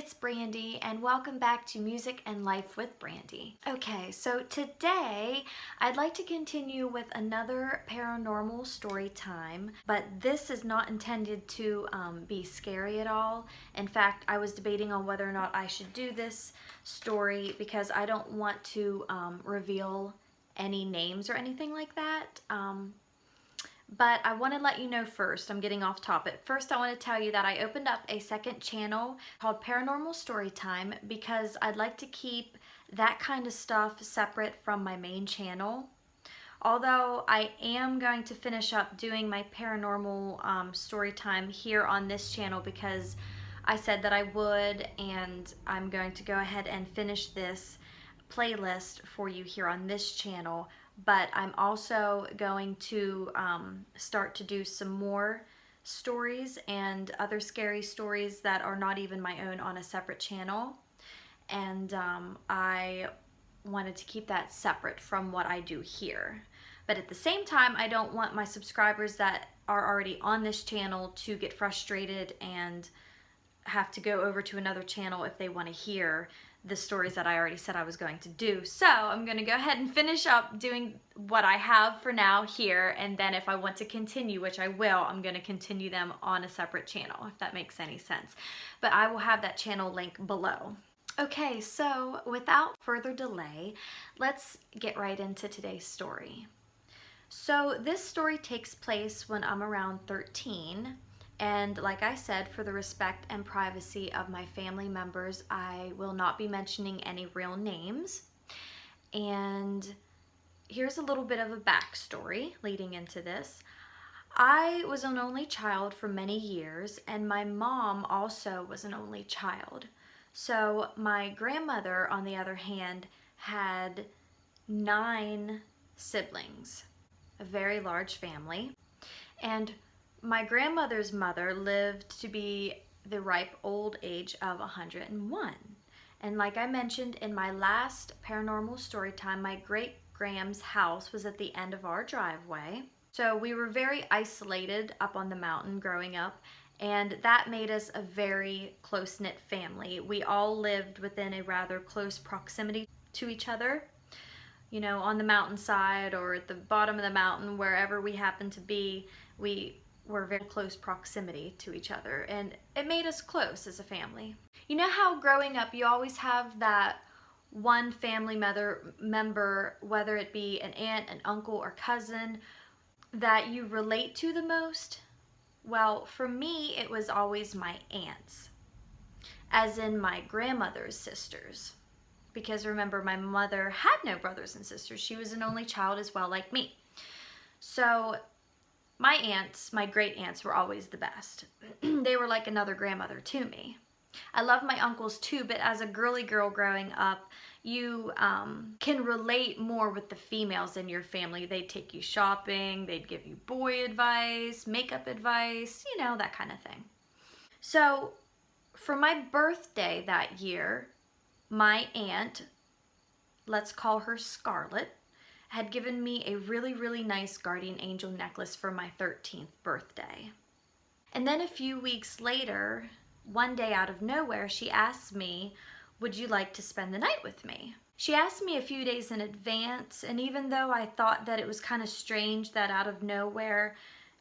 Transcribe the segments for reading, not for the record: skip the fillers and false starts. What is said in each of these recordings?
it's Brandy and welcome back to Music and Life with Brandy. Okay, so today I'd like to continue with another paranormal story time, but this is not intended to be scary at all. In fact, I was debating on whether or not I should do this story because I don't want to reveal any names or anything like that. But I want to let you know first, I'm getting off topic. First, I want to tell you that I opened up a second channel called Paranormal Storytime because I'd like to keep that kind of stuff separate from my main channel. Although I am going to finish up doing my paranormal storytime here on this channel because I said that I would, and I'm going to go ahead and finish this playlist for you here on this channel. But I'm also going to start to do some more stories and other scary stories that are not even my own on a separate channel. And I wanted to keep that separate from what I do here. But at the same time, I don't want my subscribers that are already on this channel to get frustrated and have to go over to another channel if they want to hear the stories that I already said I was going to do. So I'm going to go ahead and finish up doing what I have for now here, and then if I want to continue, which I will, I'm going to continue them on a separate channel, if that makes any sense. But I will have that channel link below. Okay, so without further delay, let's get right into today's story. So this story takes place when I'm around 13. And like I said, for the respect and privacy of my family members, I will not be mentioning any real names. And here's a little bit of a backstory leading into this. I was an only child for many years, and my mom also was an only child. So my grandmother, on the other hand, had 9 siblings, a very large family. And my grandmother's mother lived to be the ripe old age of 101. And like I mentioned in my last paranormal story time, my great-grand's house was at the end of our driveway. So we were very isolated up on the mountain growing up, and that made us a very close-knit family. We all lived within a rather close proximity to each other, you know, on the mountainside or at the bottom of the mountain, wherever we happened to be, we were very close proximity to each other, and it made us close as a family. You know how growing up you always have that one family member, whether it be an aunt, an uncle, or cousin, that you relate to the most? Well, for me, it was always my aunts, as in my grandmother's sisters. Because remember, my mother had no brothers and sisters. She was an only child as well, like me. So my aunts, my great aunts, were always the best. They were like another grandmother to me. I love my uncles too, but as a girly girl growing up, you can relate more with the females in your family. They'd take you shopping, they'd give you boy advice, makeup advice, you know, that kind of thing. So for my birthday that year, my aunt, let's call her Scarlett, had given me a really, really nice guardian angel necklace for my 13th birthday. And then a few weeks later, one day out of nowhere, she asked me, would you like to spend the night with me? She asked me a few days in advance, and even though I thought that it was kind of strange that out of nowhere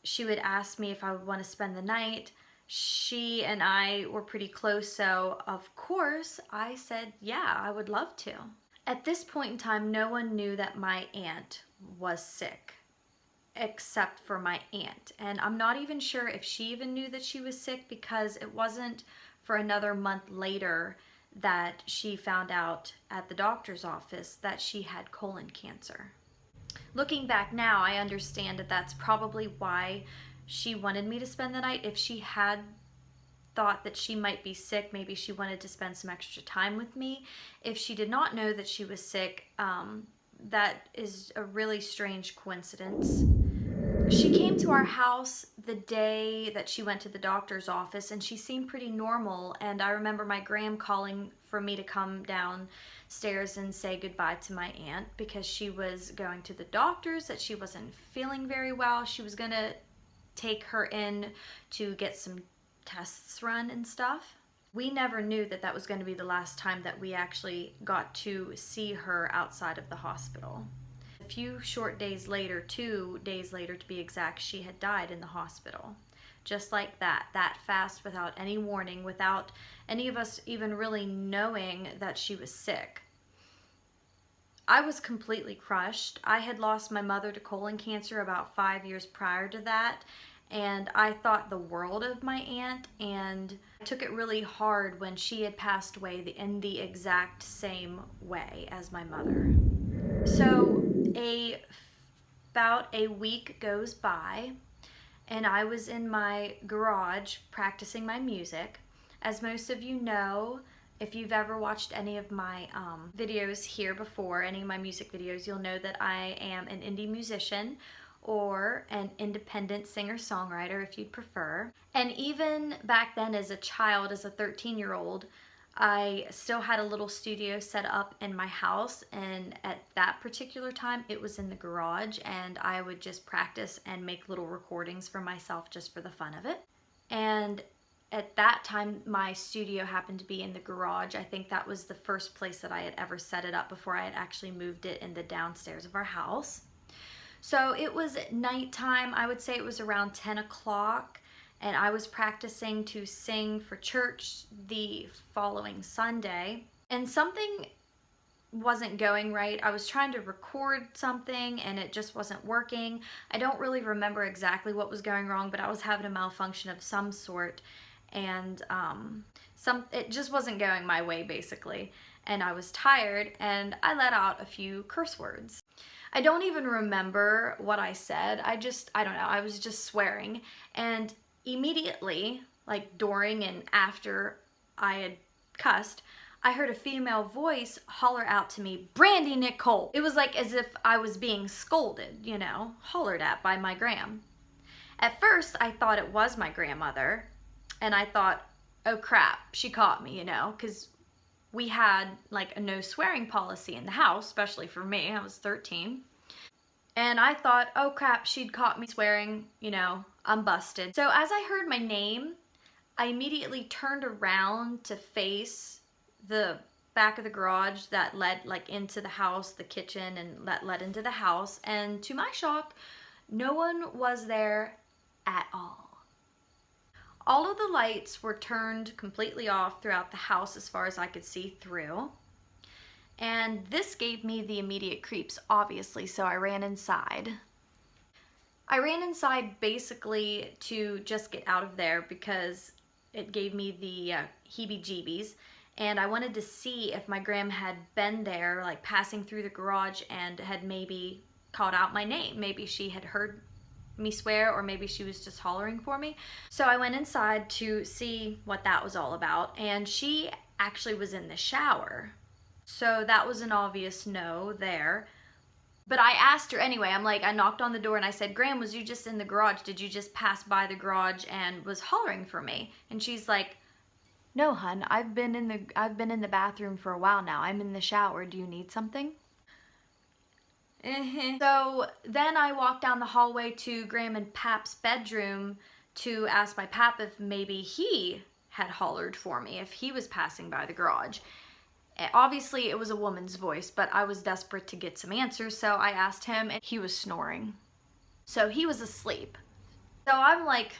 she would ask me if I would want to spend the night, she and I were pretty close, so of course I said, yeah, I would love to. At this point in time, no one knew that my aunt was sick, except for my aunt. And I'm not even sure if she even knew that she was sick, because it wasn't for another month later that she found out at the doctor's office that she had colon cancer. Looking back now, I understand that that's probably why she wanted me to spend the night. If she had thought that she might be sick, maybe she wanted to spend some extra time with me. If she did not know that she was sick, that is a really strange coincidence. She came to our house the day that she went to the doctor's office, and she seemed pretty normal, and I remember my gram calling for me to come downstairs and say goodbye to my aunt because she was going to the doctor's, that she wasn't feeling very well. She was gonna take her in to get some tests run and stuff. We never knew that that was going to be the last time that we actually got to see her outside of the hospital. A few short days later, 2 days later to be exact, she had died in the hospital. Just like that fast, without any warning, without any of us even really knowing that she was sick. I was completely crushed. I had lost my mother to colon cancer about 5 years prior to that, and I thought the world of my aunt, and I took it really hard when she had passed away in the exact same way as my mother. So about a week goes by, and I was in my garage practicing my music. As most of you know, if you've ever watched any of my videos here before, any of my music videos, you'll know that I am an indie musician, or an independent singer-songwriter if you'd prefer. And even back then as a child, as a 13-year-old, I still had a little studio set up in my house, and at that particular time it was in the garage, and I would just practice and make little recordings for myself just for the fun of it. And at that time my studio happened to be in the garage. I think that was the first place that I had ever set it up before I had actually moved it in the downstairs of our house. So it was nighttime. I would say it was around 10 o'clock, and I was practicing to sing for church the following Sunday, and something wasn't going right. I was trying to record something and it just wasn't working. I don't really remember exactly what was going wrong, but I was having a malfunction of some sort, and it just wasn't going my way basically. And I was tired, and I let out a few curse words. I don't even remember what I said. I don't know, I was just swearing. And immediately, like during and after I had cussed, I heard a female voice holler out to me, "Brandy Nicole." It was like as if I was being scolded, you know, hollered at by my gram. At first, I thought it was my grandmother, and I thought, oh crap, she caught me, you know, because we had like a no swearing policy in the house, especially for me. I was 13. And I thought, oh crap, she'd caught me swearing, you know, I'm busted. So as I heard my name, I immediately turned around to face the back of the garage that led like into the house, the kitchen, and that led into the house. And to my shock, no one was there at all. All of the lights were turned completely off throughout the house as far as I could see through. And this gave me the immediate creeps, obviously, so I ran inside. I ran inside basically to just get out of there because it gave me the heebie-jeebies, and I wanted to see if my gram had been there, like passing through the garage, and had maybe called out my name. Maybe she had heard me swear, or maybe she was just hollering for me. So I went inside to see what that was all about, and she actually was in the shower. So that was an obvious no there. But I asked her anyway. I knocked on the door and I said, "Gram, was you just in the garage? Did you just pass by the garage and was hollering for me?" And she's like, "No, hun, I've been in the bathroom for a while now. I'm in the shower. Do you need something?" So then I walked down the hallway to Graham and Pap's bedroom to ask my Pap if maybe he had hollered for me, if he was passing by the garage. Obviously it was a woman's voice, but I was desperate to get some answers, so I asked him, and he was snoring. So he was asleep. So I'm like,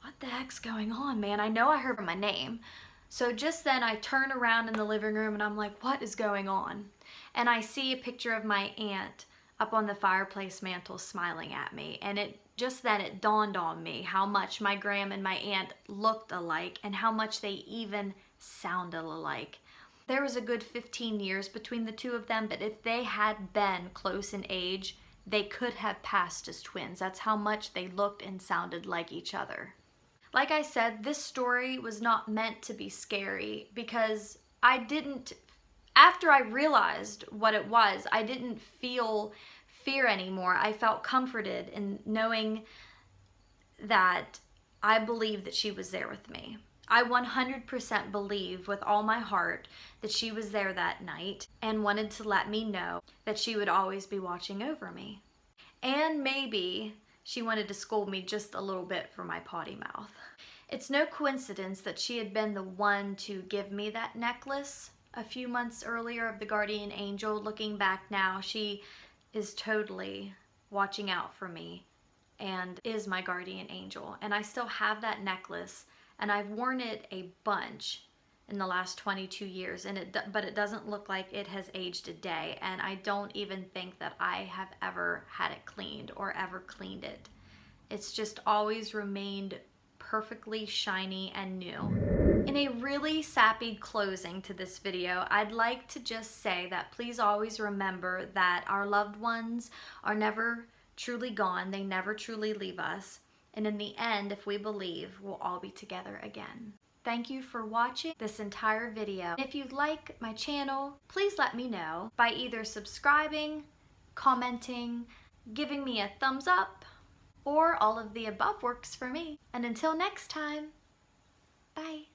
what the heck's going on, man? I know I heard my name. So just then I turn around in the living room and I'm like, what is going on? And I see a picture of my aunt up on the fireplace mantle smiling at me, and just then it dawned on me how much my gram and my aunt looked alike, and how much they even sounded alike. There was a good 15 years between the two of them, but if they had been close in age, they could have passed as twins. That's how much they looked and sounded like each other. Like I said, this story was not meant to be scary, because after I realized what it was, I didn't feel fear anymore. I felt comforted in knowing that I believed that she was there with me. I 100% believe with all my heart that she was there that night and wanted to let me know that she would always be watching over me. And maybe she wanted to scold me just a little bit for my potty mouth. It's no coincidence that she had been the one to give me that necklace a few months earlier of the guardian angel. Looking back now, she is totally watching out for me and is my guardian angel. And I still have that necklace, and I've worn it a bunch in the last 22 years, but it doesn't look like it has aged a day, and I don't even think that I have ever had it cleaned or ever cleaned it. It's just always remained perfectly shiny and new. In a really sappy closing to this video, I'd like to just say that please always remember that our loved ones are never truly gone. They never truly leave us. And in the end, if we believe, we'll all be together again. Thank you for watching this entire video. If you like my channel, please let me know by either subscribing, commenting, giving me a thumbs up, or all of the above works for me. And until next time, bye.